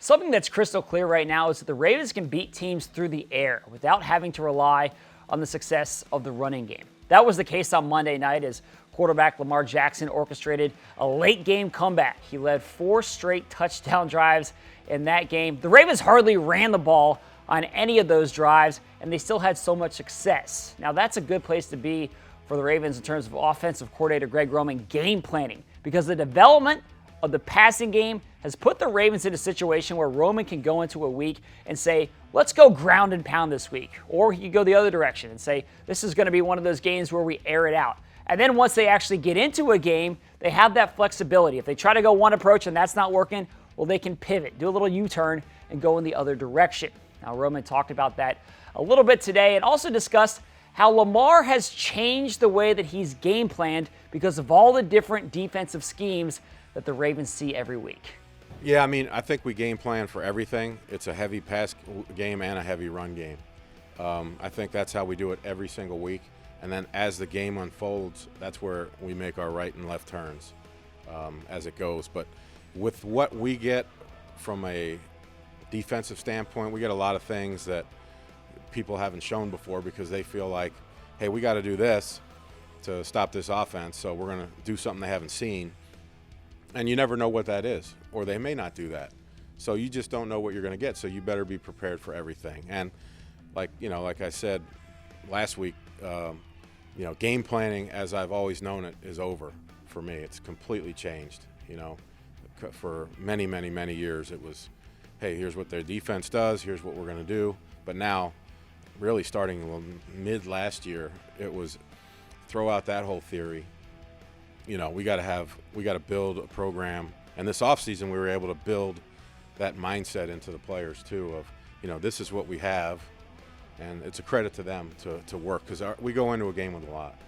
Something that's crystal clear right now is that the Ravens can beat teams through the air without having to rely on the success of the running game. That was the case on Monday night as quarterback Lamar Jackson orchestrated a late-game comeback. He led 4 straight touchdown drives in that game. The Ravens hardly ran the ball on any of those drives, and they still had so much success. Now, that's a good place to be for the Ravens in terms of offensive coordinator Greg Roman game planning, because the development of the passing game has put the Ravens in a situation where Roman can go into a week and say, let's go ground and pound this week. Or he could go the other direction and say, this is going to be one of those games where we air it out. And then once they actually get into a game, they have that flexibility. If they try to go one approach and that's not working, well, they can pivot, do a little U-turn, and go in the other direction. Now, Roman talked about that a little bit today and also discussed how Lamar has changed the way that he's game planned because of all the different defensive schemes that the Ravens see every week. Yeah, I mean, I think we game plan for everything. It's a heavy pass game and a heavy run game. I think that's how we do it every single week. And then as the game unfolds, that's where we make our right and left turns as it goes. But with what we get from a defensive standpoint, we get a lot of things that people haven't shown before because they feel like, hey, we got to do this to stop this offense, so we're going to do something they haven't seen. And you never know what that is, or they may not do that. So you just don't know what you're going to get, so you better be prepared for everything. And like I said last week, game planning as I've always known it is over for me. It's completely changed. For many, many, many years it was, hey, here's what their defense does, here's what we're going to do. But now, really starting mid last year, it was throw out that whole theory. We got to build a program, and this offseason we were able to build that mindset into the players too of, this is what we have, and it's a credit to them to work because we go into a game with a lot.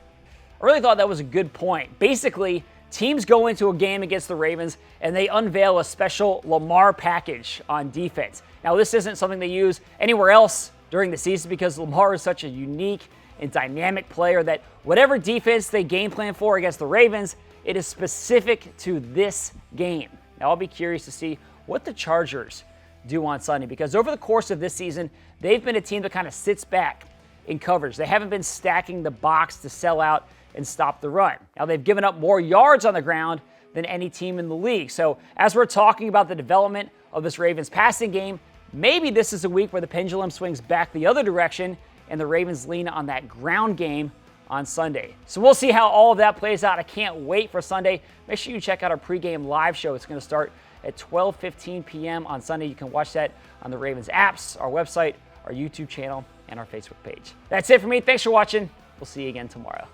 I really thought that was a good point. Basically, teams go into a game against the Ravens and they unveil a special Lamar package on defense. Now, this isn't something they use anywhere else during the season because Lamar is such a unique and dynamic player that whatever defense they game plan for against the Ravens, it is specific to this game. Now, I'll be curious to see what the Chargers do on Sunday because over the course of this season, they've been a team that kind of sits back in coverage. They haven't been stacking the box to sell out and stop the run. Now, they've given up more yards on the ground than any team in the league. So as we're talking about the development of this Ravens passing game, maybe this is a week where the pendulum swings back the other direction and the Ravens lean on that ground game on Sunday. So we'll see how all of that plays out. I can't wait for Sunday. Make sure you check out our pregame live show. It's going to start at 12:15 p.m. on Sunday. You can watch that on the Ravens apps, our website, our YouTube channel, and our Facebook page. That's it for me. Thanks for watching. We'll see you again tomorrow.